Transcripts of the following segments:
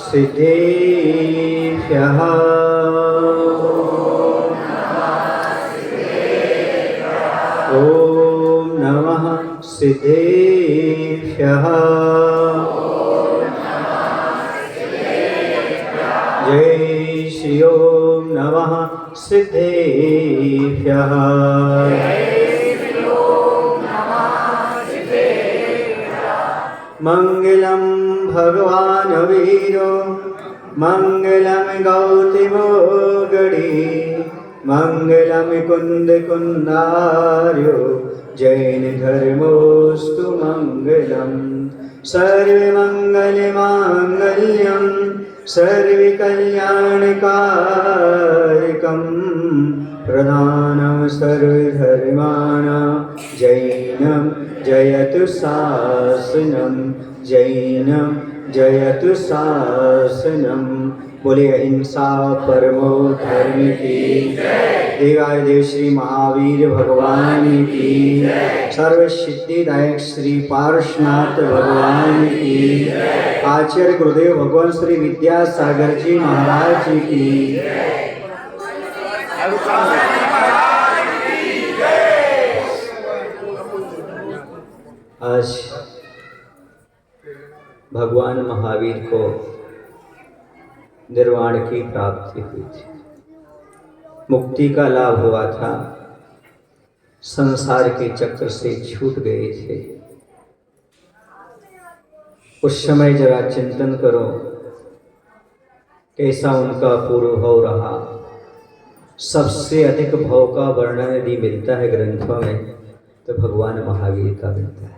सिद्धेभ्यः ॐ नमः सिद्धेभ्यः जय श्री ओम नमः सिद्धेभ्यः मंगलम भगवान वीरो मंगलम गौतमो गणी मंगलम कुंद कुंदार्यो जैन धर्मोस्तु मंगलम सर्वमंगल मांगल्यम सर्वकल्याणकारकं प्रधानं सर्वधर्माणां जैनं जयतु शासनं जैनं जयतु शासनं। बोले अहिंसा परमो धर्म की देवादिदेव श्री महावीर भगवान की सर्व सिद्धिदायक श्री पार्श्वनाथ भगवान की आचार्य गुरुदेव भगवान श्री विद्यासागर जी महाराज जी की। आज भगवान महावीर को निर्वाण की प्राप्ति हुई थी, मुक्ति का लाभ हुआ था, संसार के चक्र से छूट गए थे। उस समय जरा चिंतन करो कैसा उनका पूर्व भाव रहा। सबसे अधिक भाव का वर्णन यदि मिलता है ग्रंथों में तो भगवान महावीर का मिलता है।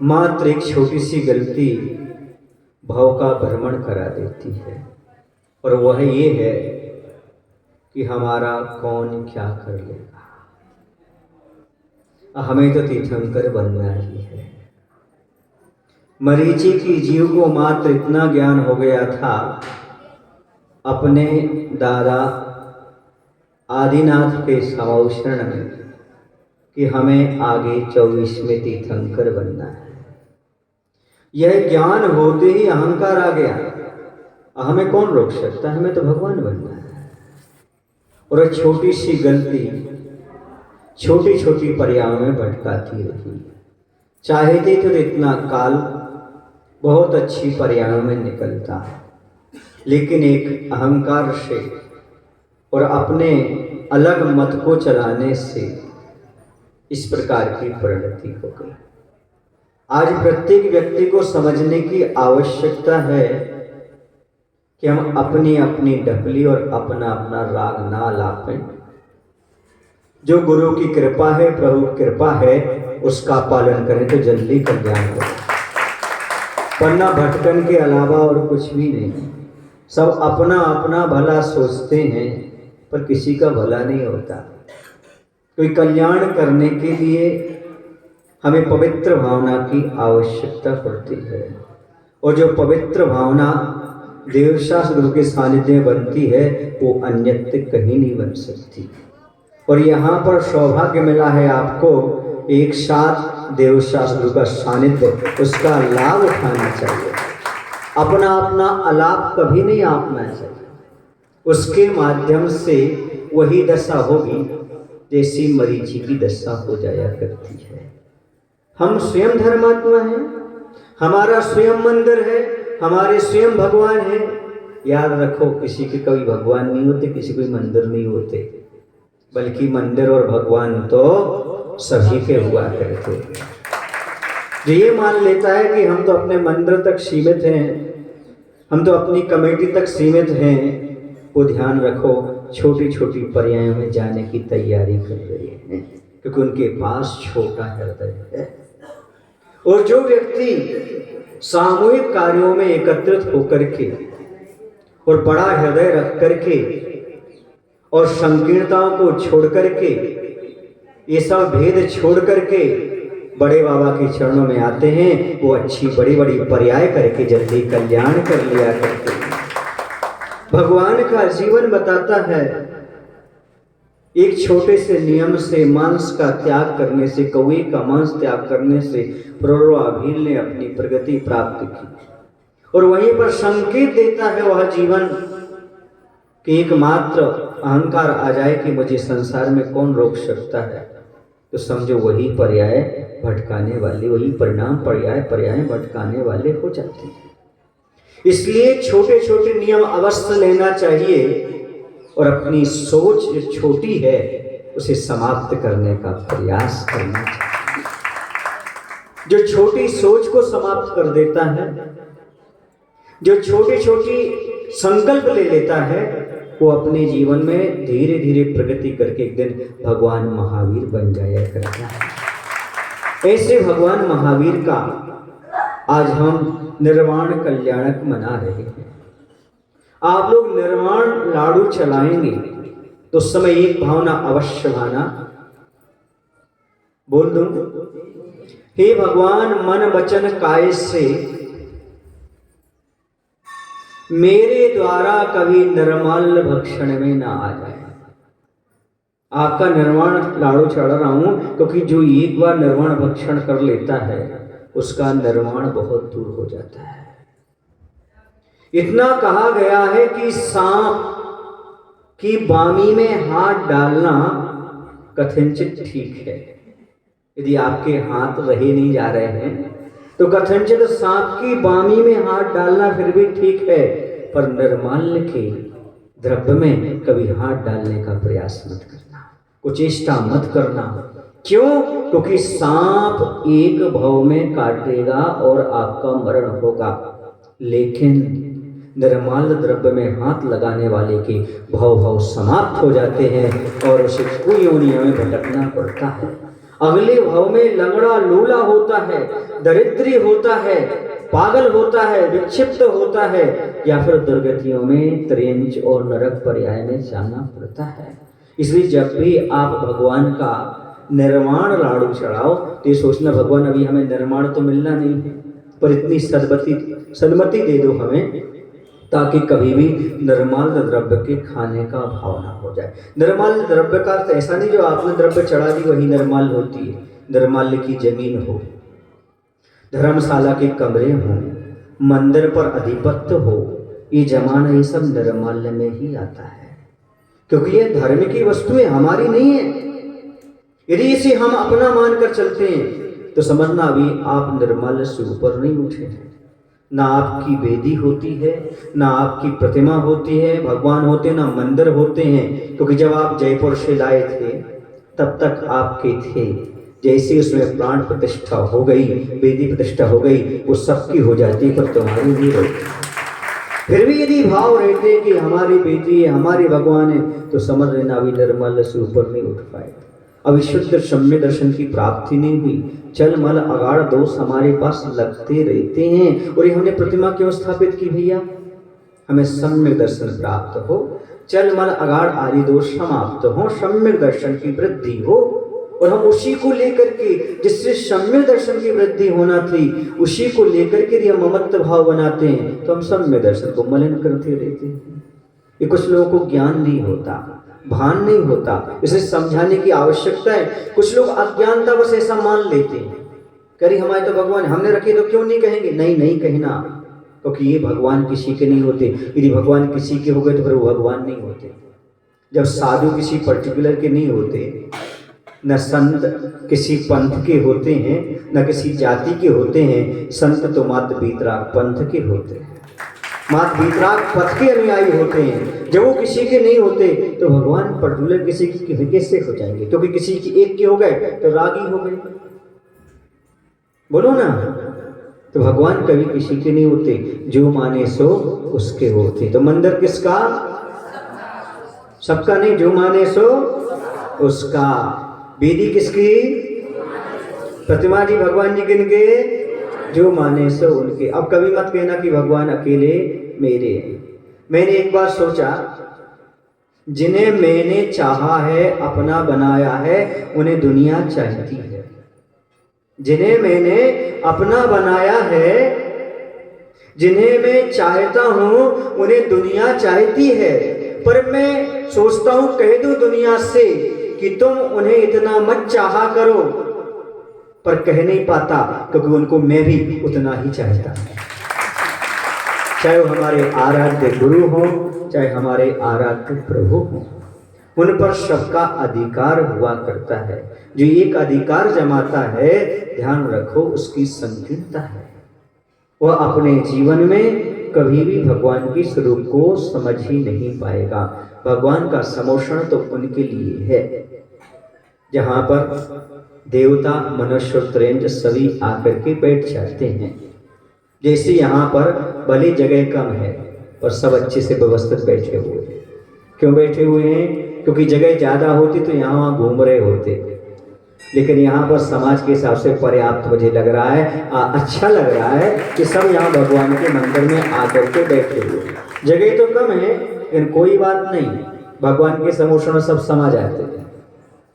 मात्र एक छोटी सी गलती भाव का भ्रमण करा देती है, और वह ये है कि हमारा कौन क्या कर लेगा। हमें तो तीर्थंकर बनना ही है। मरीचि की जीव को मात्र इतना ज्ञान हो गया था अपने दादा आदिनाथ के समावशरण में कि हमें आगे 24 में तीर्थंकर बनना है। यह ज्ञान होते ही अहंकार आ गया, हमें कौन रोक सकता है, हमें तो भगवान बनना है। और छोटी सी गलती छोटी छोटी पर्यायों में भटकाती रही। चाहते तो इतना काल बहुत अच्छी पर्यायों में निकलता है, लेकिन एक अहंकार से और अपने अलग मत को चलाने से इस प्रकार की परिणति हो गई। आज प्रत्येक व्यक्ति को समझने की आवश्यकता है कि हम अपनी अपनी ढपली और अपना अपना राग ना लापें। जो गुरु की कृपा है, प्रभु की कृपा है, उसका पालन करें तो जल्दी कल्याण हो, वरना भटकन के अलावा और कुछ भी नहीं। सब अपना अपना भला सोचते हैं पर किसी का भला नहीं होता। कोई कल्याण करने के लिए हमें पवित्र भावना की आवश्यकता पड़ती है, और जो पवित्र भावना देवशास्त्र गुरु के सानिध्य में बनती है वो अन्यत्र कहीं नहीं बन सकती। और यहाँ पर सौभाग्य मिला है आपको, एक साथ देवशास्त्र गुरु का सानिध्य, उसका लाभ उठाना चाहिए। अपना अपना अलाप कभी नहीं आपना चाहिए। उसके माध्यम से वही दशा होगी जैसी मरीचि की दशा हो जाया करती है। हम स्वयं धर्मात्मा हैं, हमारा स्वयं मंदिर है, हमारे स्वयं भगवान है। याद रखो, किसी के कभी भगवान नहीं होते, किसी कोई मंदिर नहीं होते, बल्कि मंदिर और भगवान तो सभी के हुआ करते। जो ये मान लेता है कि हम तो अपने मंदिर तक सीमित हैं, हम तो अपनी कमेटी तक सीमित हैं, वो ध्यान रखो छोटी छोटी पर्यायों में जाने की तैयारी कर रहे हैं, क्योंकि उनके पास छोटा हृदय है। और जो व्यक्ति सामूहिक कार्यों में एकत्रित होकर के और बड़ा हृदय रख करके और संकीर्णताओं को छोड़ करके, ये सब भेद छोड़ करके बड़े बाबा के चरणों में आते हैं, वो अच्छी बड़ी बड़ी पर्याय करके जल्दी कल्याण कर लिया करते हैं। भगवान का जीवन बताता है, एक छोटे से नियम से, मांस का त्याग करने से, कौवे का मांस त्याग करने से प्रौरवा भील ने अपनी प्रगति प्राप्त की। और वहीं पर संकेत देता है वह जीवन कि एकमात्र अहंकार आ जाए कि मुझे संसार में कौन रोक सकता है, तो समझो वही पर्याय भटकाने वाले, वही परिणाम पर्याय भटकाने वाले हो जाते हैं। इसलिए छोटे छोटे नियम अवश्य लेना चाहिए और अपनी सोच जो छोटी है उसे समाप्त करने का प्रयास करना चाहिए। जो छोटी सोच को समाप्त कर देता है, जो छोटी छोटी संकल्प ले लेता है, वो अपने जीवन में धीरे धीरे प्रगति करके एक दिन भगवान महावीर बन जाया करता है। ऐसे भगवान महावीर का आज हम निर्वाण कल्याणक मना रहे हैं। आप लोग निर्वाण लाडू चलाएंगे तो उस समय एक भावना अवश्य भाना, बोल दूं, हे भगवान मन वचन काय से मेरे द्वारा कभी निर्मल भक्षण में ना आ जाए। आपका निर्वाण लाडू चढ़ रहा हूं क्योंकि जो एक बार निर्वाण भक्षण कर लेता है उसका निर्वाण बहुत दूर हो जाता है। इतना कहा गया है कि सांप की बामी में हाथ डालना कथनचित ठीक है। यदि आपके हाथ रहे नहीं जा रहे हैं तो कथनचित सांप की बामी में हाथ डालना फिर भी ठीक है, पर निर्माल्य के द्रव्य में कभी हाथ डालने का प्रयास मत करना, कुचेष्टा मत करना। क्यों? क्योंकि सांप एक भव में काटेगा और आपका मरण होगा, लेकिन निर्माल्य द्रव्य में हाथ लगाने वाले के भव समाप्त हो जाते हैं और उसे कुयोनियों में भटकना पड़ता है। अगले भव में लंगड़ा लूला होता है, दरिद्री होता है, पागल होता है, विक्षिप्त होता है, या फिर दुर्गतियों में त्रेंच और नरक पर्याय में जाना पड़ता है। इसलिए जब भी आप भगवान का निर्वाण लाडू चढ़ाओ तो ये सोचना भगवान अभी हमें निर्माण तो मिलना नहीं है, पर इतनी सन्मति दे दो हमें ताकि कभी भी निर्मल द्रव्य के खाने का भाव ना हो जाए। निर्मल द्रव्य का अर्थ ऐसा नहीं जो आपने द्रव्य चढ़ा दी वही निर्मल होती है। निर्मल की जमीन हो, धर्मशाला के कमरे हो, मंदिर पर अधिपत्य हो, ये जमाना ये सब निर्मल में ही आता है, क्योंकि ये धर्म की वस्तुएं हमारी नहीं है। यदि इसे हम अपना मानकर चलते हैं तो समझना अभी आप निर्मल से ऊपर नहीं उठे हैं। ना आपकी वेदी होती है, ना आपकी प्रतिमा होती है, भगवान होते हैं, ना मंदिर होते हैं, क्योंकि जब आप जयपुर से लाए थे तब तक आपके थे। जैसे उसमें प्राण प्रतिष्ठा हो गई, वेदी प्रतिष्ठा हो गई, वो सबकी हो जाती पर तुम्हारी नहीं रहती। फिर भी यदि भाव रहते कि हमारी बेटी है, हमारे भगवान है, तो समझ लेना अभी निर्मल से ऊपर नहीं उठ पाए, अभी शुद्ध सम्य दर्शन की प्राप्ति नहीं हुई। चल मल अगाड़ दोष हमारे पास लगते रहते हैं। और ये हमने प्रतिमा क्यों स्थापित की भैया? हमें सम्यक दर्शन प्राप्त हो, चल मल अगाड़ आदि दोष समाप्त हो, सम्यक दर्शन की वृद्धि हो, और हम उसी को लेकर के, जिससे सम्यक दर्शन की वृद्धि होना थी, उसी को लेकर के हम ममत्व भाव बनाते हैं, तो हम सम्यक दर्शन को मलिन करते रहते हैं। ये कुछ लोगों को ज्ञान नहीं होता, भान नहीं होता, इसे समझाने की आवश्यकता है। कुछ लोग अज्ञानता बस ऐसा मान लेते हैं, करी हमारे तो भगवान हमने रखे तो क्यों नहीं कहेंगे? नहीं कहना, क्योंकि ये भगवान किसी के नहीं होते। यदि भगवान किसी के हो गए तो फिर वो भगवान नहीं होते। जब साधु किसी पर्टिकुलर के नहीं होते, न संत किसी पंथ के होते हैं, न किसी जाति के होते हैं, संत तो मात्र बीतराग पंथ के होते हैं, मात्र बीतराग पथ के अनुयायी होते हैं। जब वो किसी के नहीं होते तो भगवान पर्टिकुलर किसी के कैसे हो जाएंगे? क्योंकि किसी की एक के हो गए तो रागी हो गए, बोलो ना। तो भगवान कभी किसी के नहीं होते, जो माने सो उसके होते। तो मंदिर किसका? सबका नहीं, जो माने सो उसका। वेदी किसकी? प्रतिमा जी भगवान जी किनके? जो माने सो उनके। अब कभी मत कहना कि भगवान अकेले मेरे हैं। मैंने एक बार सोचा, जिन्हें मैंने चाहा है, अपना बनाया है, उन्हें दुनिया चाहती है। जिन्हें मैंने अपना बनाया है, जिन्हें मैं चाहता हूं, उन्हें दुनिया चाहती है। पर मैं सोचता हूं कह दूं दुनिया से कि तुम उन्हें इतना मत चाहा करो, पर कह नहीं पाता क्योंकि उनको मैं भी उतना ही चाहता हूं। चाहे वो हमारे आराध्य गुरु हों, चाहे हमारे आराध्य प्रभु हों, उन पर सबका अधिकार हुआ करता है। जो एक अधिकार जमाता है, ध्यान रखो, उसकी संकीर्णता है। वह अपने जीवन में कभी भी भगवान के स्वरूप को समझ ही नहीं पाएगा। भगवान का समोषण तो उनके लिए है जहां पर देवता, मनुष्य और त्रेंद्र सभी आकर के बैठ जाते हैं। जैसे यहाँ पर भले जगह कम है पर सब अच्छे से व्यवस्थित बैठे हुए हैं। क्यों बैठे हुए हैं? क्योंकि जगह ज़्यादा होती तो यहाँ वहाँ घूम रहे होते, लेकिन यहाँ पर समाज के हिसाब से पर्याप्त मुझे लग रहा है, अच्छा लग रहा है कि सब यहाँ भगवान के मंदिर में आकर के बैठे हुए। जगह तो कम है लेकिन कोई बात नहीं, भगवान के समोषण सब समा जाते हैं।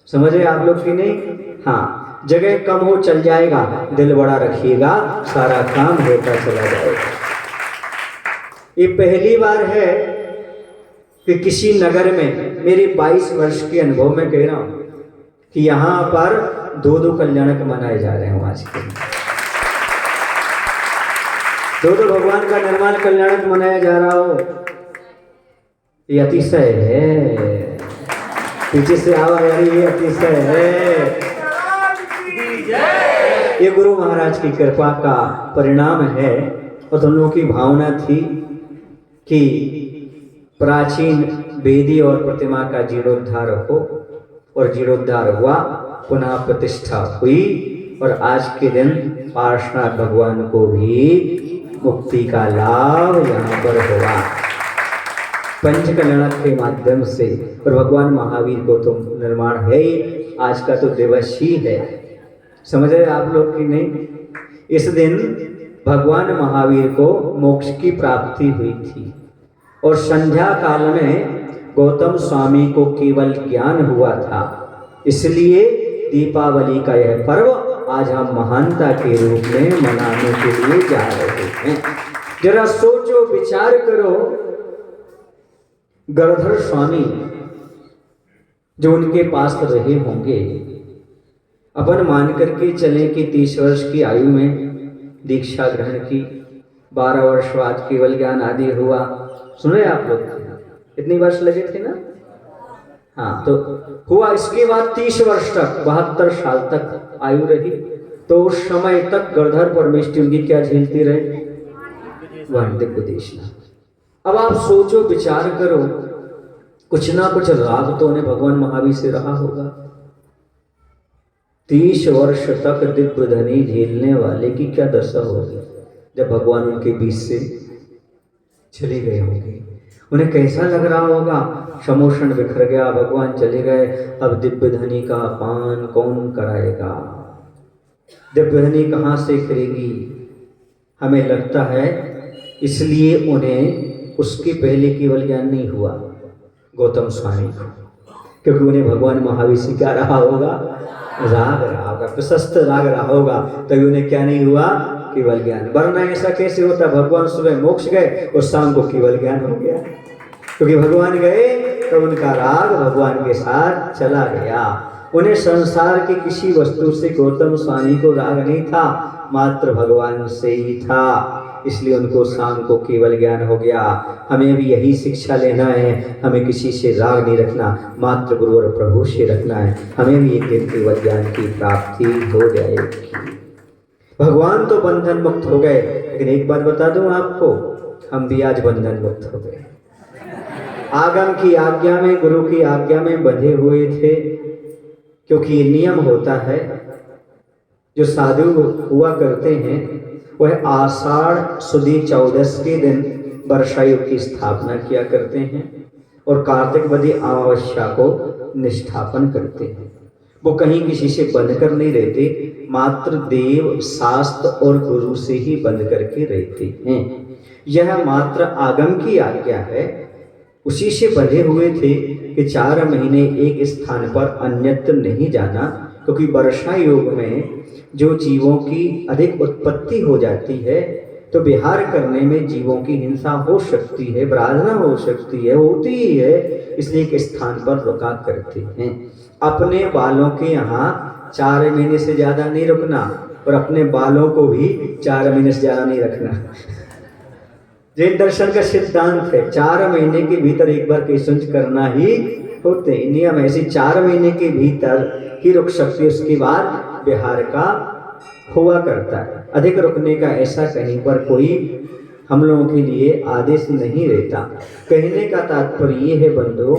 समझ रहे आप लोग कि नहीं? हाँ, जगह कम हो चल जाएगा, दिल बड़ा रखिएगा, सारा काम होता चला जाएगा। ये पहली बार है कि किसी नगर में, मेरे 22 वर्ष के अनुभव में कह रहा हूं, कि यहाँ पर दो कल्याणक मनाए जा रहे हैं आज के। दो भगवान का निर्माण कल्याणक मनाया जा रहा हो, ये अतिशय है। पीछे से आवाज आ रही है, अतिशय है। ये गुरु महाराज की कृपा का परिणाम है। और तुम लोगों की भावना थी कि प्राचीन वेदी और प्रतिमा का जीर्णोद्धार हो, और जीर्णोद्धार हुआ, पुनः प्रतिष्ठा हुई, और आज के दिन पार्श्वनाथ भगवान को भी मुक्ति का लाभ यहाँ पर हुआ पंच कल्याणक के माध्यम से। और भगवान महावीर को तो निर्माण है ही, आज का तो दिवस ही है। समझ रहे आप लोग कि नहीं? इस दिन भगवान महावीर को मोक्ष की प्राप्ति हुई थी, और संध्या काल में गौतम स्वामी को केवल ज्ञान हुआ था। इसलिए दीपावली का यह पर्व आज हम महानता के रूप में मनाने के लिए जा रहे हैं। जरा सोचो, विचार करो, गणधर स्वामी जो उनके पास रहे होंगे, अपन मान करके चले कि 30 वर्ष की आयु में दीक्षा ग्रहण की, 12 वर्ष बाद केवल ज्ञान आदि हुआ। सुने आप लोग? कितनी वर्ष लगे थे ना? हाँ, तो हुआ। इसके बाद 30 वर्ष तक, 72 साल तक आयु रही। तो उस समय तक गणधर परमेष्टि उनकी क्या झेलती रहे? वाणिज्य। अब आप सोचो, विचार करो, कुछ ना कुछ राग तो उन्हें भगवान महावीर से रहा होगा। 30 वर्ष तक दिव्य धनी झेलने वाले की क्या दशा होगी जब भगवान उनके बीच से चले गए होंगे? उन्हें कैसा लग रहा होगा? समोषण बिखर गया, भगवान चले गए, अब दिव्य धनी का पान कौन कराएगा? दिव्य धनी कहाँ से करेगी? हमें लगता है इसलिए उन्हें उसके पहले केवल ज्ञान नहीं हुआ गौतम स्वामी को, क्योंकि उन्हें भगवान महावीर से क्या रहा होगा? राग रहा होगा, प्रशस्त राग रहा होगा, तभी उन्हें क्या नहीं हुआ? केवल ज्ञान। वरना ऐसा कैसे होता? भगवान सुबह मोक्ष गए और शाम को केवल ज्ञान हो गया, क्योंकि भगवान गए तो उनका राग भगवान के साथ चला गया। उन्हें संसार की किसी वस्तु से गौतम स्वामी को राग नहीं था, मात्र भगवान से ही था। इसलिए उनको शाम को केवल ज्ञान हो गया। हमें भी यही शिक्षा लेना है, हमें किसी से राग नहीं रखना, मात्र गुरु और प्रभु से रखना है। हमें भी एक दिन केवल ज्ञान की प्राप्ति हो जाएगी। भगवान तो बंधन मुक्त हो गए, लेकिन एक बात बता दूं आपको, हम भी आज बंधन मुक्त हो गए। आगम की आज्ञा में, गुरु की आज्ञा में बंधे हुए थे, क्योंकि ये नियम होता है। जो साधु हुआ करते हैं वह आषाढ़ सुदी 14 के दिन वर्षा युग की स्थापना किया करते हैं, और कार्तिक वदी अमावस्या को निष्ठापन करते हैं। वो कहीं किसी से बंध कर नहीं रहते, मात्र देव, शास्त्र और गुरु से ही बंध करके रहते हैं। यह मात्र आगम की आज्ञा है। उसी से बंधे हुए थे कि 4 महीने एक स्थान पर अन्यत्र नहीं जाना, क्योंकि वर्षा योग में जो जीवों की अधिक उत्पत्ति हो जाती है तो विहार करने में जीवों की हिंसा हो सकती है, प्रार्थना हो सकती है, होती ही है। इसलिए एक स्थान पर रुका करते हैं। अपने बालों के यहाँ 4 महीने से ज़्यादा नहीं रुकना, और अपने बालों को भी 4 महीने से ज़्यादा नहीं रखना। जैन दर्शन का सिद्धांत है 4 महीने के भीतर एक बार केशंज करना ही होते हैं, नियम ऐसे 4 महीने के भीतर ही रुक सकती है, उसके बाद बिहार का हुआ करता है। अधिक रुकने का ऐसा कहीं पर कोई हम लोगों के लिए आदेश नहीं रहता। कहने का तात्पर्य ये है बंधुओं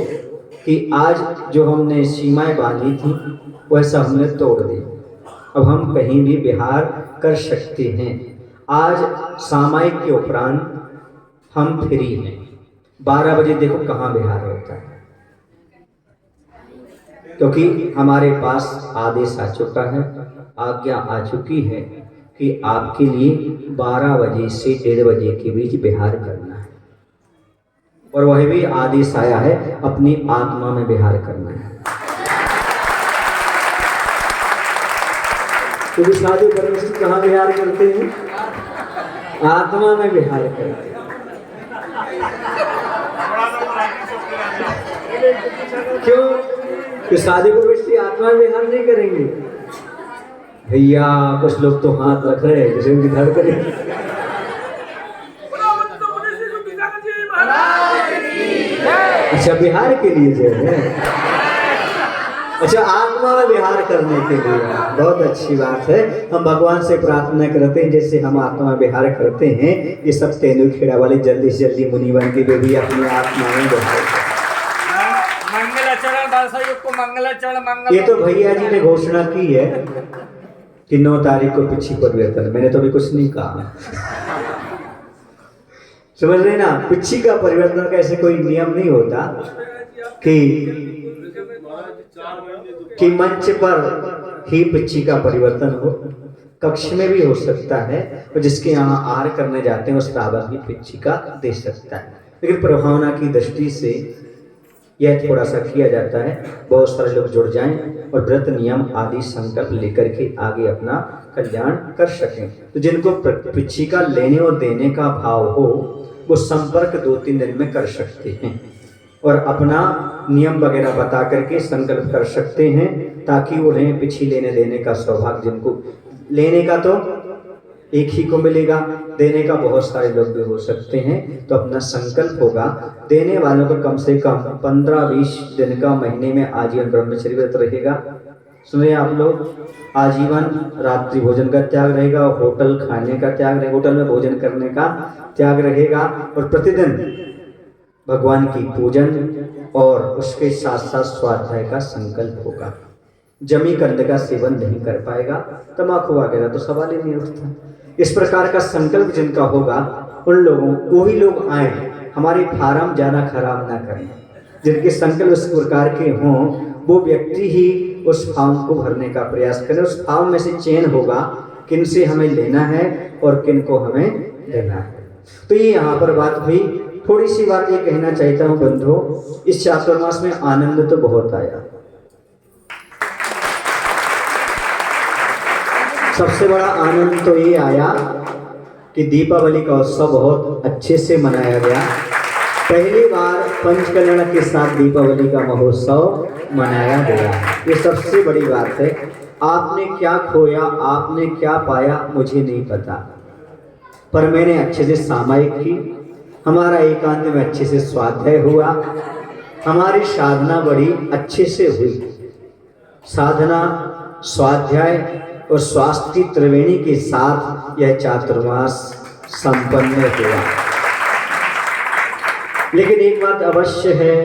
कि आज जो हमने सीमाएं बांधी थी वैसा हमने तोड़ दी, अब हम कहीं भी बिहार कर सकते हैं। आज सामायिक के उपरांत हम फ्री हैं। 12 बजे देखो कहाँ बिहार होता है, क्योंकि हमारे पास आदेश आ चुका है, आज्ञा आ चुकी है कि आपके लिए 12 बजे से 1:30 बजे के बीच बिहार करना है, और वह भी आदेश आया है अपनी आत्मा में बिहार करना है। तो साधु परमेश्वर कहाँ बिहार करते हैं? आत्मा में बिहार करते हैं। क्यों? कि साधु परमेश्वर आत्मा में बिहार नहीं करेंगे भैया। कुछ लोग तो हाथ रख रहे हैं जैसे उनकी धड़कन। अच्छा, बिहार के लिए जो है, अच्छा आत्मा में विहार करने के लिए, बहुत अच्छी बात है। हम भगवान से प्रार्थना करते हैं जैसे हम आत्मा में विहार करते हैं, ये सब तेंदुखेड़ा वाले जल्दी से जल्दी मुनि बन के भी अपनी आत्मा में विहार करें। ये तो भैया जी ने घोषणा की है कि 9 तारीख को पिछी परिवर्तन, मैंने तो अभी कुछ नहीं कहा। समझ रहे ना, पिछी का परिवर्तन का ऐसे कोई नियम नहीं होता कि मंच पर ही पिछी का परिवर्तन हो, कक्ष में भी हो सकता है, और जिसके यहाँ आहार करने जाते हैं उस रावण भी पिछी का दे सकता है। लेकिन प्रभावना की दृष्टि से यह थोड़ा सा किया जाता है, बहुत सारे लोग जुड़ जाएं और व्रत नियम आदि संकल्प लेकर के आगे अपना कल्याण कर सकें। तो जिनको पिछी का लेने और देने का भाव हो वो संपर्क 2-3 दिन में कर सकते हैं और अपना नियम वगैरह बता करके संकल्प कर सकते हैं, ताकि उन्हें पिछी लेने देने का सौभाग्य, जिनको लेने का तो एक ही को मिलेगा, देने का बहुत सारे लोग भी हो सकते हैं। तो अपना संकल्प होगा, देने वालों को कम से कम 15-20 दिन का महीने में आजीवन ब्रह्मचर्य व्रत रहेगा। सुनिए आप लोग, आजीवन रात्रि भोजन का त्याग रहेगा, होटल खाने का त्याग रहेगा, होटल में भोजन करने का त्याग रहेगा, और प्रतिदिन भगवान की पूजन और उसके साथ साथ स्वाध्याय का संकल्प होगा। जमी कंद का सेवन नहीं कर पाएगा, तम्बाकू वगैरह तो सवाल ही नहीं उठता। इस प्रकार का संकल्प जिनका होगा उन लोगों, वही लोग आए, हमारे फार्म ज्यादा खराब ना करें। जिनके संकल्प इस प्रकार के हों वो व्यक्ति ही उस फॉर्म को भरने का प्रयास करें। उस फॉर्म में से चयन होगा किन से हमें लेना है और किन को हमें देना है। तो ये यहाँ पर बात हुई। थोड़ी सी बात ये कहना चाहता हूँ बंधुओं, इस चातुर्मास में आनंद तो बहुत आया। सबसे बड़ा आनंद तो ये आया कि दीपावली का उत्सव बहुत अच्छे से मनाया गया। पहली बार पंचकल्याण के साथ दीपावली का महोत्सव मनाया गया, ये सबसे बड़ी बात है। आपने क्या खोया, आपने क्या पाया, मुझे नहीं पता, पर मैंने अच्छे से सामायिक की, हमारा एकांत में अच्छे से स्वाध्याय हुआ, हमारी साधना बड़ी अच्छे से हुई। साधना, स्वाध्याय और स्वास्थ्य की त्रिवेणी के साथ यह चातुर्मास संपन्न हुआ। लेकिन एक बात अवश्य है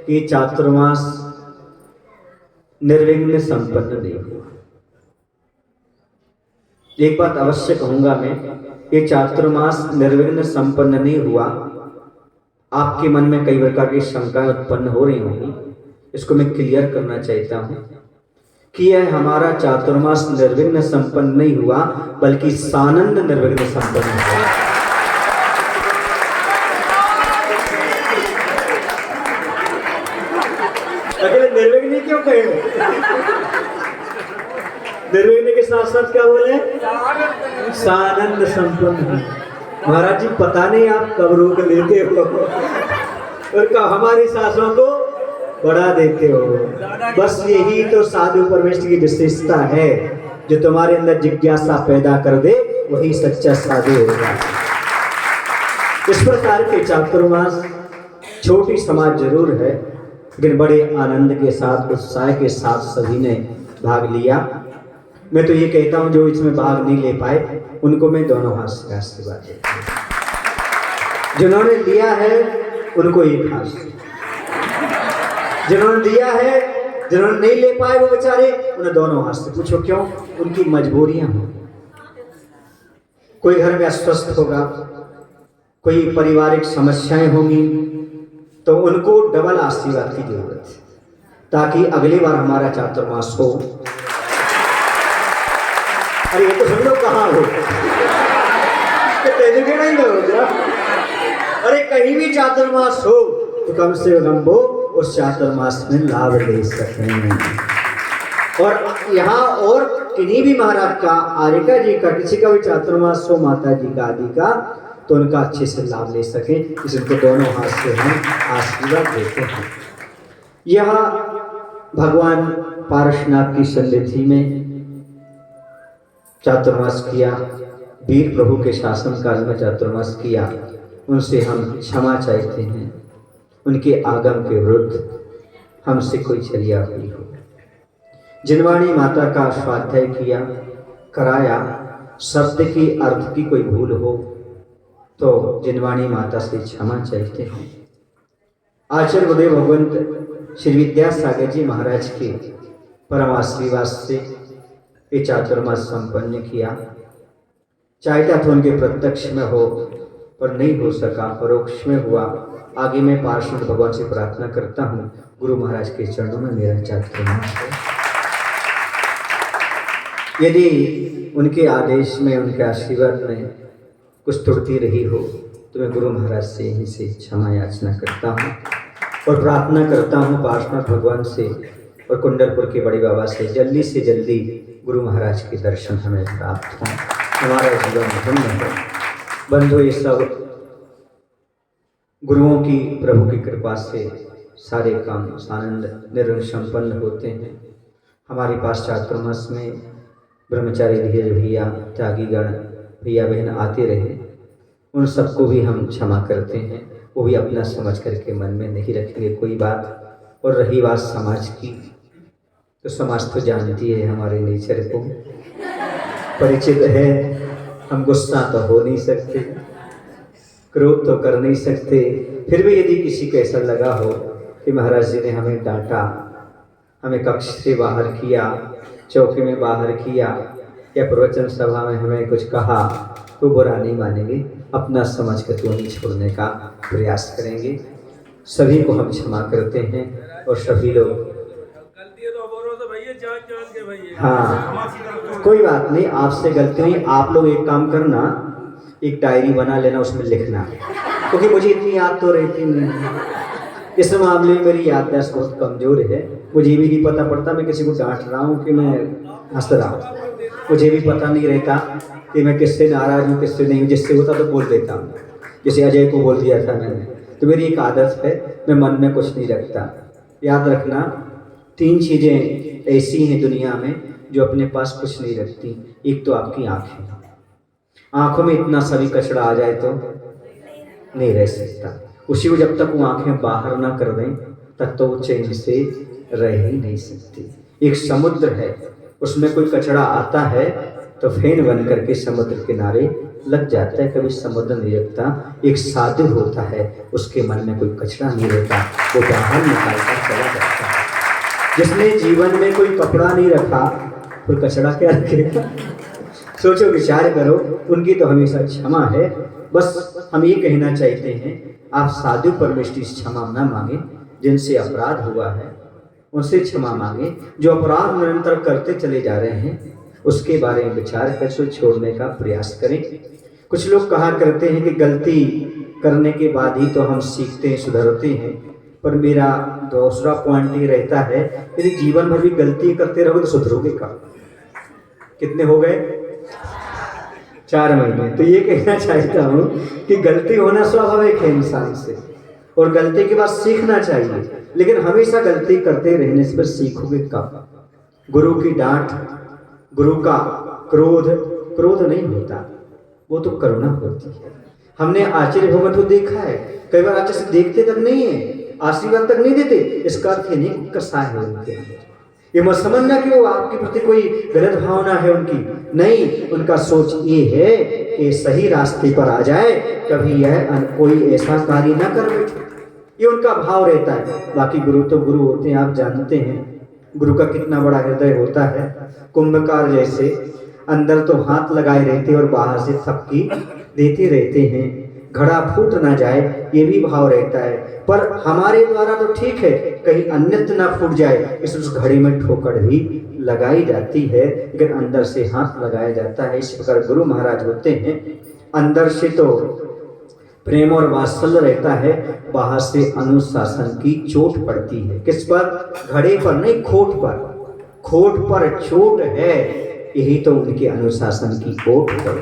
कि चातुर्मास निर्विघ्न संपन्न नहीं हुआ। एक बात अवश्य कहूंगा मैं, ये चातुर्मास निर्विघ्न संपन्न नहीं हुआ। आपके मन में कई प्रकार की शंकाएं उत्पन्न हो रही होंगी, इसको मैं क्लियर करना चाहता हूं कि यह हमारा चातुर्मास निर्विघ्न संपन्न नहीं हुआ, बल्कि सानंद निर्विघ्न संपन्न हुआ। अगर निर्विघ्न क्यों कहे? निर्विघ्न के साथ साथ क्या बोले? सानंद संपन्न। महाराज जी पता नहीं आप कब रोक लेते हो और कब हमारी सांसों को बढ़ा देते हो। बस यही तो साधु परमेश्वर की विशेषता है, जो तुम्हारे अंदर जिज्ञासा पैदा कर दे वही सच्चा साधु होगा। इस प्रकार के चातुर्मास छोटी समाज जरूर है, लेकिन बड़े आनंद के साथ, उत्साह के साथ सभी ने भाग लिया। मैं तो ये कहता हूं जो इसमें भाग नहीं ले पाए उनको मैं दोनों हाथ से आशीर्वाद देता हूं। जिन्होंने दिया है उनको एक हाथ से, जिन्होंने दिया है, जिन्होंने नहीं ले पाए वो बेचारे, उन्हें दोनों हाथ से। पूछो क्यों? उनकी मजबूरियां हों। कोई घर में अस्वस्थ होगा, कोई पारिवारिक समस्याएं होंगी, तो उनको डबल आशीर्वाद की जरूरत है, ताकि अगली बार हमारा चातुर्मास हो। अरे ये तो सब लोग कहाँ हो, नहीं हो। अरे कहीं भी चातुर्मास हो तो कम से कम वो उस चातुर्मास में लाभ ले सकें। और यहाँ और किन्हीं भी महाराज का, आर्यका जी का, किसी का भी चातुर्मास हो, माता जी का, आदि का, तो उनका अच्छे से लाभ ले सकें, इसको दोनों हाथ से हम आशीर्वाद देते हैं। यह भगवान पारशुनाथ की सन्निधि में चातुर्मास किया, वीर प्रभु के शासन काल में चातुर्मास किया, उनसे हम क्षमा चाहते हैं। उनके आगम के विरुद्ध हमसे कोई चर्या हुई हो, जिनवाणी माता का स्वाध्याय किया, कराया, शब्द की अर्थ की कोई भूल हो तो जिनवाणी माता से क्षमा चाहते हैं। आचार्य गुरुदेव भगवंत श्री विद्यासागर जी महाराज के परम आशीर्वाद से ये चातुर्मास संपन्न किया। चाहता था उनके प्रत्यक्ष में हो, पर नहीं हो सका, परोक्ष में हुआ। आगे मैं पार्षद भगवान से प्रार्थना करता हूँ, गुरु महाराज के चरणों में मेरा चातुर्मास है। यदि उनके आदेश में, उनके आशीर्वाद में कुछ त्रुटि रही हो तो मैं गुरु महाराज से यहीं से क्षमा याचना करता हूँ और प्रार्थना करता हूँ पार्षद भगवान से और कुंडलपुर के बड़े बाबा से जल्दी गुरु महाराज के दर्शन हमें प्राप्त हों, हमारा जीवन धन्य हो। बंधु, ये सब गुरुओं की, प्रभु की कृपा से सारे काम आनंद निर्विघ्न संपन्न होते हैं। हमारे पास चातुर्मास में ब्रह्मचारी धीरे भैया, त्यागीगण भैया बहन आते रहे, उन सबको भी हम क्षमा करते हैं। वो भी अपना समझ करके मन में नहीं रखेंगे कोई बात। और रही बात समाज की, तो समाज तो जानती है हमारे नेचर को, परिचित है। हम गुस्सा तो हो नहीं सकते, क्रोध तो कर नहीं सकते, फिर भी यदि किसी को ऐसा लगा हो कि महाराज जी ने हमें डांटा, हमें कक्ष से बाहर किया, चौकी में बाहर किया, या प्रवचन सभा में हमें कुछ कहा, तो बुरा नहीं मानेंगे, अपना समझ कर तो नहीं छोड़ने का प्रयास करेंगे। सभी को हम क्षमा करते हैं और सभी लोग, हाँ कोई बात नहीं, आपसे गलती नहीं। आप लोग एक काम करना, एक डायरी बना लेना, उसमें लिखना, क्योंकि मुझे इतनी याद तो रहती नहीं। इस मामले में मेरी याददाश्त बहुत कमजोर है। मुझे भी नहीं पता पड़ता मैं किसी को डांट रहा हूँ कि मैं हंस रहा हूँ। मुझे भी पता नहीं रहता कि मैं किससे नाराज हूँ, किससे नहीं हूँ। जिससे होता तो बोल देता हूँ, जैसे अजय को बोल दिया था मैंने। तो मेरी एक आदत है, मैं मन में कुछ नहीं रखता। याद रखना, 3 चीज़ें ऐसी हैं दुनिया में जो अपने पास कुछ नहीं रखती। एक तो आपकी आँखें, आँखों में इतना सभी कचरा आ जाए तो नहीं रह सकता। उसी को जब तक वो आँखें बाहर ना कर दें तब तो वो चैन से रह ही नहीं सकती। एक समुद्र है, उसमें कोई कचरा आता है तो फेन बन करके समुद्र किनारे लग जाता है, कभी समुद्र नहीं रखता। एक साधु होता है, उसके मन में कोई कचरा नहीं रहता, वो बाहर निकालकर चला जाता है। जिसने जीवन में कोई कपड़ा नहीं रखा, फिर कचरा क्या रखेगा? सोचो, विचार करो। उनकी तो हमेशा क्षमा है। बस हम ये कहना चाहते हैं, आप साधु परमेष्टि क्षमा न मांगे। जिनसे अपराध हुआ है उनसे क्षमा मांगे। जो अपराध निरंतर करते चले जा रहे हैं उसके बारे में विचार कर उसे छोड़ने का प्रयास करें। कुछ लोग कहा करते हैं कि गलती करने के बाद ही तो हम सीखते हैं, सुधरते हैं। पर मेरा दूसरा पॉइंट ये रहता है, यदि जीवन भर भी गलती करते रहोगे तो सुधरोगे कब? कितने हो गए? 4 महीने। तो ये कहना चाहता हूँ कि गलती होना स्वाभाविक है इंसान से, और गलती के बाद सीखना चाहिए। लेकिन हमेशा गलती करते रहने से फिर सीखोगे कब? गुरु की डांट, गुरु का क्रोध नहीं होता, वो तो करुणा होती है। हमने आचार्य भगवत को देखा है, कई बार आचार्य से देखते तक नहीं है, आशीर्वाद तक नहीं देते। इसका अर्थ ये नहीं कसा है उनके अंदर। ये मत समझना कि वो आपके प्रति कोई गलत भावना है उनकी, नहीं, उनका सोच ये है कि सही रास्ते पर आ जाए, कभी यह कोई ऐसा कार्य ना कर बैठे, ये उनका भाव रहता है। बाकी गुरु तो गुरु होते हैं, आप जानते हैं गुरु का कितना बड़ा हृदय होता है। कुंभकार जैसे अंदर तो हाथ लगाए रहते और बाहर से थपकी देते रहते हैं, घड़ा फूट ना जाए ये भी भाव रहता है। पर हमारे द्वारा तो ठीक है, कहीं अन्यत्र ना फूट जाए इस उस घड़ी में ठोकर भी लगाई जाती है, लेकिन अंदर से हाथ लगाया जाता है। इस प्रकार गुरु महाराज होते हैं, अंदर से तो प्रेम और वात्सल्य रहता है, बाहर से अनुशासन की चोट पड़ती है। किस पर? घड़े पर नहीं, खोट पर। खोट पर चोट है, यही तो उनके अनुशासन की चोट है।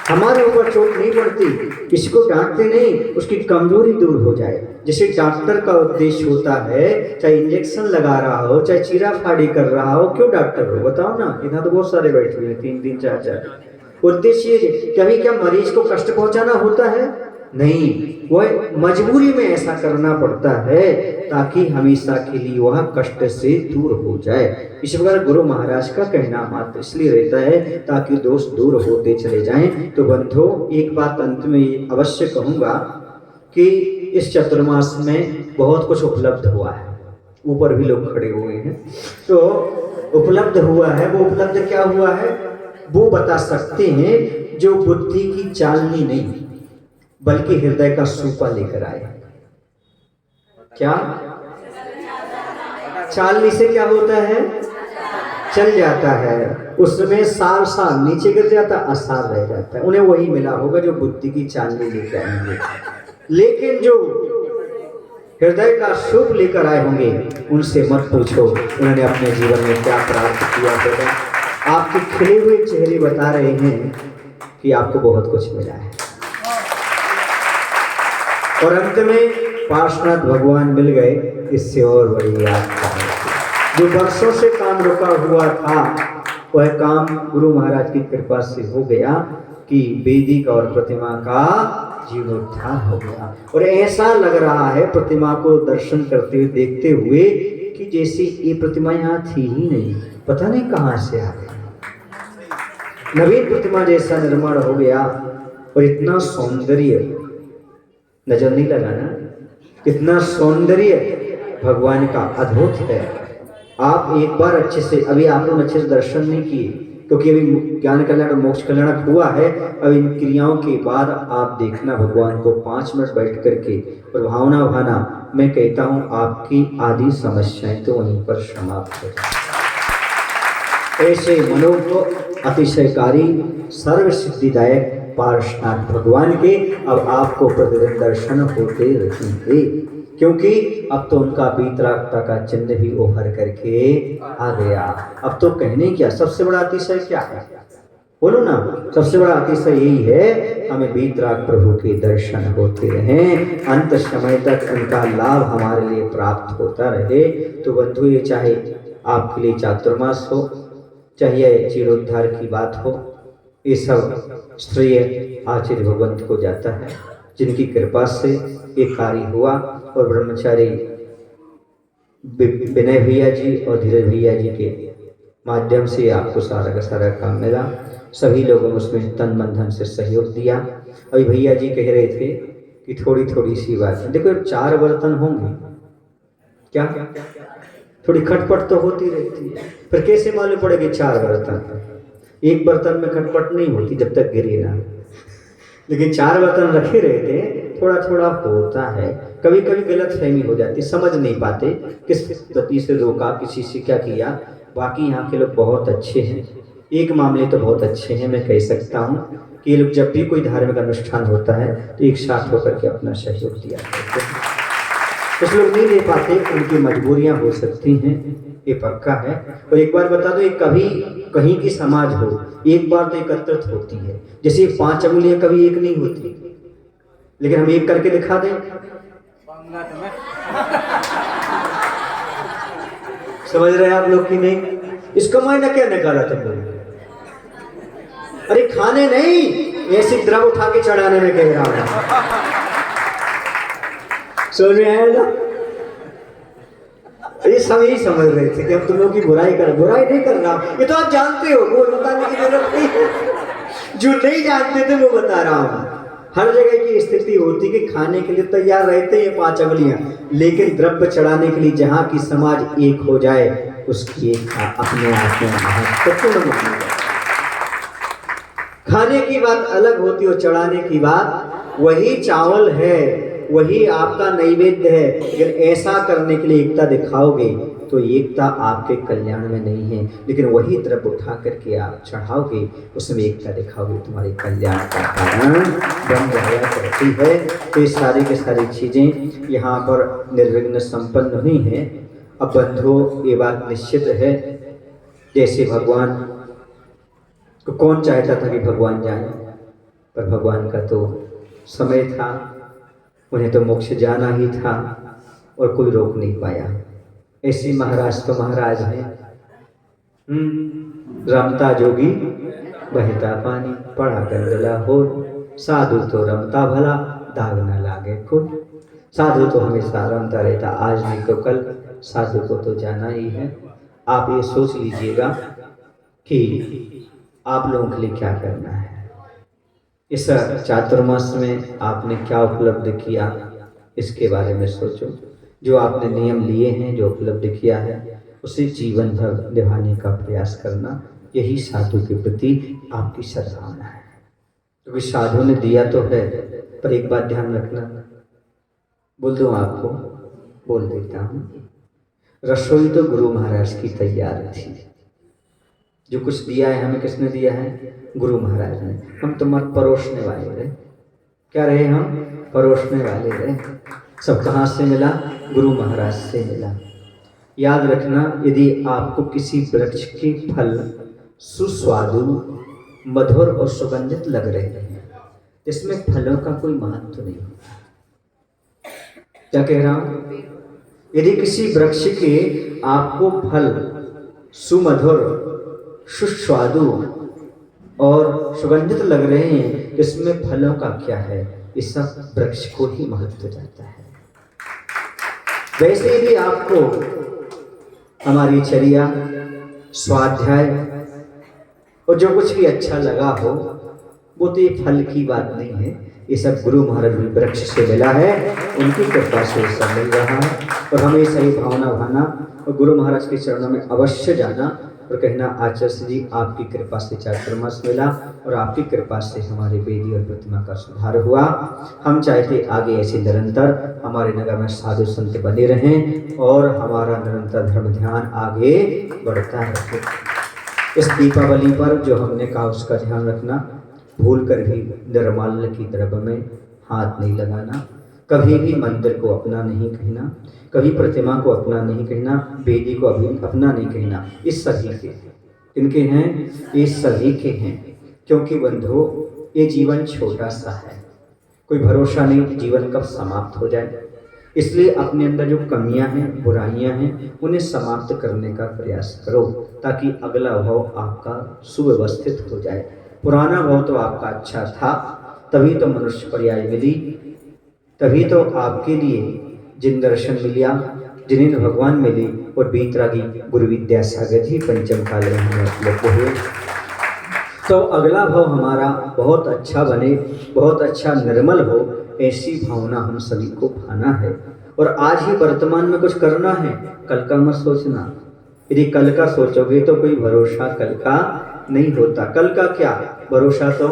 हमारे ऊपर चोट नहीं पड़ती, किसी को डांटते नहीं, उसकी कमजोरी दूर हो जाए। जैसे डॉक्टर का उद्देश्य होता है, चाहे इंजेक्शन लगा रहा हो, चाहे चीरा फाड़ी कर रहा हो, क्यों डॉक्टर हो बताओ ना। इतना तो बहुत सारे बैठे हुए हैं, 3-3 4-4। उद्देश्य कभी क्या मरीज को कष्ट पहुंचाना होता है? नहीं, वह मजबूरी में ऐसा करना पड़ता है ताकि हमेशा के लिए वह कष्ट से दूर हो जाए। इस प्रकार गुरु महाराज का कहना मात्र इसलिए रहता है ताकि दोष दूर होते चले जाएं। तो बंधुओं, एक बात अंत में अवश्य कहूंगा कि इस चतुर्मास में बहुत कुछ उपलब्ध हुआ है। ऊपर भी लोग खड़े हुए हैं, तो उपलब्ध हुआ है। वो उपलब्ध क्या हुआ है वो बता सकते हैं जो बुद्धि की चालनी नहीं बल्कि हृदय का सूपा लेकर आए। क्या चालनी से क्या होता है? चल जाता है, उसमें साल साल नीचे गिर जाता, आसार रह जाता है। उन्हें वही मिला होगा जो बुद्धि की चालनी लेकर आएंगे। लेकिन जो हृदय का सूप लेकर आए होंगे उनसे मत पूछो उन्होंने अपने जीवन में क्या प्राप्त किया होगा। आपके खिले हुए चेहरे बता रहे हैं कि आपको बहुत कुछ मिला है। और अंत में पार्श्वनाथ भगवान मिल गए, इससे और बड़ी याद है। जो वर्षों से काम रुका हुआ था वह काम गुरु महाराज की कृपा से हो गया कि वेदिक और प्रतिमा का जीर्णोद्धार हो गया। और ऐसा लग रहा है प्रतिमा को दर्शन करते हुए देखते हुए कि जैसे ये प्रतिमा यहाँ थी ही नहीं, पता नहीं कहाँ से आ गई। नवीन प्रतिमा जैसा निर्माण हो गया और इतना सौंदर्य नजर नहीं लगा ना, कितना सौंदर्य भगवान का अद्भुत है। आप एक बार अच्छे से, अभी आप लोग अच्छे से दर्शन नहीं किए क्योंकि अभी ज्ञान कल्याण मोक्ष कल्याण हुआ है। अब इन क्रियाओं के बाद आप देखना भगवान को 5 मिनट बैठ करके और भावना भाना, मैं कहता हूँ आपकी आदि समस्याएं तो वहीं पर समाप्त हो जाए। ऐसे मनोज्ञ अतिशयकारी सर्व सिद्धिदायक पार्श्वनाथ भगवान के अब आपको प्रतिदिन दर्शन होते रहेंगे, क्योंकि अब तो उनका वीतरागता का चिन्ह भी उभर करके आ गया। अब तो कहने क्या, सबसे बड़ा अतिशय क्या है बोलो ना? सबसे बड़ा अतिशय यही है हमें वीतराग प्रभु के दर्शन होते रहें, अंत समय तक उनका लाभ हमारे लिए प्राप्त होता रहे। तो बंधु, ये चाहे आपके लिए चातुर्मास हो, चाहे जीर्णोद्धार की बात हो, ये सब श्रेय आचार्य भगवंत को जाता है जिनकी कृपा से ये कार्य हुआ। और ब्रह्मचारी विनय भैया जी और धीरज भैया जी के माध्यम से आपको सारा का सारा काम मिला। सभी लोगों ने उसमें तन मन धन से सहयोग दिया। अभी भैया जी कह रहे थे कि थोड़ी थोड़ी सी बात है, देखो 4 बर्तन होंगे, क्या थोड़ी खटपट तो होती रहती है, फिर कैसे मालूम पड़ेगी 4 बर्तन? एक बर्तन में खटपट नहीं होती जब तक गिरे ना, लेकिन 4 बर्तन रखे रहते हैं, थोड़ा थोड़ा होता है। कभी कभी गलत फहमी हो जाती, समझ नहीं पाते किस गति से रोका, किसी से क्या किया। बाकी यहाँ के लोग बहुत अच्छे हैं, एक मामले तो बहुत अच्छे हैं। मैं कह सकता हूँ कि ये लोग जब भी कोई धार्मिक अनुष्ठान होता है तो एक साथ होकर के अपना सहयोग दिया करते हैं। कुछ लोग नहीं दे पाते, उनकी मजबूरियाँ हो सकती हैं, ये पक्का है। और एक बार बता दो, ये कभी कहीं की समाज हो, एक बार तो एकत्रित होती है। जैसे 5 अंगुलियां कभी एक नहीं होती, लेकिन हम एक करके दिखा दें, समझ रहे हैं आप लोग कि नहीं? इसका मायना क्या निकाला तुम लोग? अरे खाने नहीं, ऐसे द्रव उठा के चढ़ाने में कह रहा हूं। समझ में आया ना? ये सब यही समझ रहे थे कि हम तुम लोग की बुराई नहीं कर रहा, ये तो आप जानते हो, वो बताने की जरूरत नहीं है। जो नहीं जानते थे वो बता रहा हूं। हर जगह की स्थिति होती कि खाने के लिए तैयार रहते हैं 5 अंगुलियां, लेकिन द्रव्य चढ़ाने के लिए जहां की समाज एक हो जाए उसकी एक अपने आप में महत्वपूर्ण मानी जाए। खाने की बात अलग होती और चढ़ाने की बात, वही चावल है, वही आपका नैवेद्य है, लेकिन ऐसा करने के लिए एकता दिखाओगे तो एकता आपके कल्याण में नहीं है, लेकिन वही द्रव्य उठा करके आप चढ़ाओगे, उसमें एकता दिखाओगे, तुम्हारे कल्याण का कारण बन जाया करती है। तो ये सारी की सारी चीजें यहाँ पर निर्विघ्न संपन्न हुई हैं। अब बंधुओं, ये बात निश्चित है, जैसे भगवान को कौन चाहता था कि भगवान जाए, पर भगवान का तो समय था, उन्हें तो मोक्ष जाना ही था और कोई रोक नहीं पाया। ऐसी महाराज तो महाराज हैं, रमता जोगी बहता पानी, पढ़ा गंदला हो, साधु तो रमता भला, दाग न लागे खुद। साधु तो हमेशा रमता रहता, आज नहीं तो कल साधु को तो जाना ही है। आप ये सोच लीजिएगा कि आप लोगों के लिए क्या करना है। इस चातुर्मास में आपने क्या उपलब्ध किया, इसके बारे में सोचो। जो आपने नियम लिए हैं, जो उपलब्ध किया है, उसे जीवन भर निभाने का प्रयास करना, यही साधु के प्रति आपकी सद्भावना है। क्योंकि साधु ने दिया तो है, पर एक बात ध्यान रखना, बोल दूं आपको, बोल देता हूँ, रसोई तो गुरु महाराज की तैयार थी। जो कुछ दिया है हमें किसने दिया है? गुरु महाराज ने। हम तो मत परोसने वाले रहे। क्या रहे हम? परोसने वाले रहे। सब कहाँ से मिला? गुरु महाराज से मिला। याद रखना, यदि आपको किसी वृक्ष के फल सुस्वादु, मधुर और सुगंधित लग रहे हैं, इसमें फलों का कोई महत्व नहीं होता। क्या कह रहा हूं? यदि किसी वृक्ष के आपको फल सुमधुर, सुस्वादु और सुगंधित लग रहे हैं, इसमें फलों का क्या है? इस सब वृक्ष को ही महत्व जाता है। वैसे यदि आपको हमारी चर्या, स्वाध्याय और जो कुछ भी अच्छा लगा हो, वो तो ये फल की बात नहीं है, ये सब गुरु महाराज वृक्ष से मिला है, उनकी कृपा से ये सब मिल रहा है। और हमें सही भावना भाना और गुरु महाराज के चरणों में अवश्य जाना और कहना, आचार्य जी आपकी कृपा से चातुर्मास मिला और आपकी कृपा से हमारे वेदी और प्रतिमा का सुधार हुआ। हम चाहते आगे ऐसे निरंतर हमारे नगर में साधु संत बने रहें और हमारा निरंतर धर्म ध्यान आगे बढ़ता रहे। इस दीपावली पर जो हमने कहा उसका ध्यान रखना, भूल कर भी निर्माल्य की द्रव्य में हाथ नहीं लगाना, कभी भी मंदिर को अपना नहीं कहना, कभी प्रतिमा को अपना नहीं कहना, वेदी को अभी अपना नहीं कहना। इस सभी के इनके हैं, ये सभी के हैं, क्योंकि बंधुओं ये जीवन छोटा सा है, कोई भरोसा नहीं जीवन कब समाप्त हो जाए। इसलिए अपने अंदर जो कमियां हैं, बुराइयां हैं, उन्हें समाप्त करने का प्रयास करो, ताकि अगला भाव आपका सुव्यवस्थित हो जाए। पुराना भाव तो आपका अच्छा था, तभी तो मनुष्य पर्याय मिली, तभी तो आपके लिए जिन दर्शन मिलिया, जिन्हें भगवान मिली और बीतरागी गुरु विद्यासागर जी पंचम काल में हमें उपलब्ध हुए। तो अगला भाव हमारा बहुत अच्छा बने, बहुत अच्छा निर्मल हो, ऐसी भावना हम सभी को भाना है। और आज ही वर्तमान में कुछ करना है, कल का मत सोचना। यदि कल का सोचोगे तो कोई भरोसा कल का नहीं होता। कल का क्या भरोसा, तो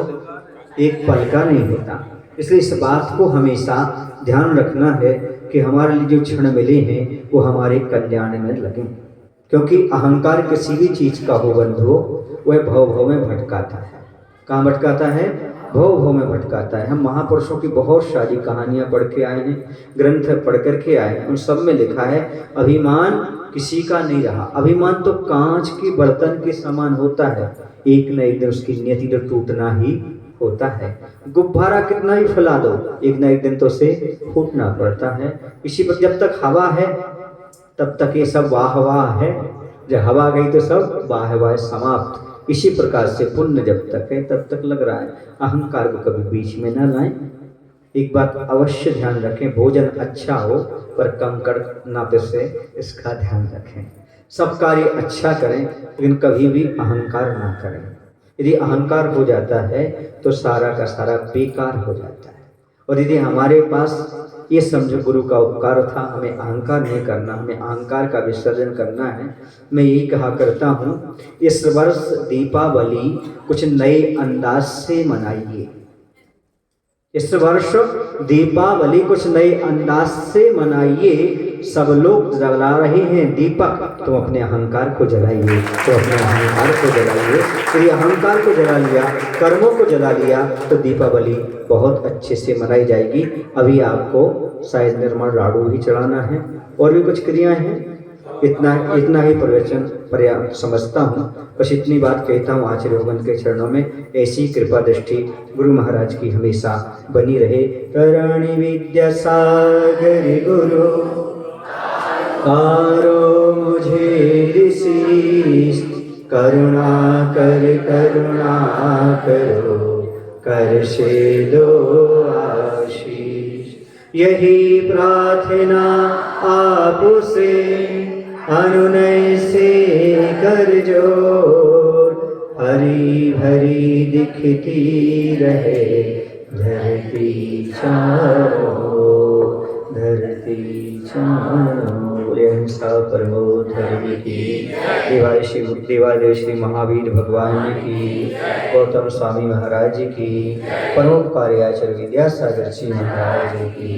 एक पल का नहीं होता। इसलिए इस बात को हमेशा ध्यान रखना है कि हमारे लिए जो क्षण मिले हैं वो हमारे कल्याण में लगें। क्योंकि अहंकार किसी भी चीज का हो बंधुओं, वह भव भव में भटकाता है। कहाँ भटकाता है? भव भव में भटकाता है। हम महापुरुषों की बहुत सारी कहानियां पढ़ के आए हैं, ग्रंथ पढ़ करके आए हैं, उन सब में लिखा है अभिमान किसी का नहीं रहा। अभिमान तो कांच के बर्तन के समान होता है, एक न एक दिन उसकी नियति तो टूटना ही होता है। गुब्बारा कितना ही फैला दो, एक न एक दिन तो उसे फूटना पड़ता है। इसी पर जब तक हवा है तब तक ये सब वाह वाह है, जब हवा गई तो सब वाह वाह समाप्त। इसी प्रकार से पुण्य जब तक है तब तक लग रहा है, अहंकार को कभी बीच में ना लाएं। एक बात अवश्य ध्यान रखें, भोजन अच्छा हो पर कंकड़ ना पिसे, इसका ध्यान रखें। सब कार्य अच्छा करें लेकिन कभी भी अहंकार ना करें। यदि अहंकार हो जाता है तो सारा का सारा बेकार हो जाता है। और यदि हमारे पास ये समझो गुरु का उपकार था, हमें अहंकार नहीं करना, हमें अहंकार का विसर्जन करना है। मैं यही कहा करता हूँ, इस वर्ष दीपावली कुछ नए अंदाज से मनाइए। इस वर्ष दीपावली कुछ नए अंदाज से मनाइए। सब लोग जला रहे हैं दीपक, तो अपने अहंकार को जलाइए, तो अपने अहंकार को जलाइए। यदि अहंकार को जला लिया, कर्मों को जला लिया, तो दीपावली बहुत अच्छे से मनाई जाएगी। अभी आपको शायद निर्मल लाडू भी चढ़ाना है और भी कुछ क्रियाएं हैं। इतना ही प्रवचन पर्याप्त समझता हूँ। बस इतनी बात कहता हूँ, आचार्य भगवान के चरणों में ऐसी कृपा दृष्टि गुरु महाराज की हमेशा बनी रहे। करणी विद्या सागर गुरु कारो मुझे ऋषि, करुणा करो कर से दो आशीष। यही प्रार्थना आपसे अनुनय से कर जोर, हरी भरी दिखती रहे धरती चारों, धरती चारों। अहिंसा परमो धर्म की। देवादेव श्री महावीर भगवान की, गौतम स्वामी महाराज की, परोपकारी आचार्य विद्यासागर जी महाराज की।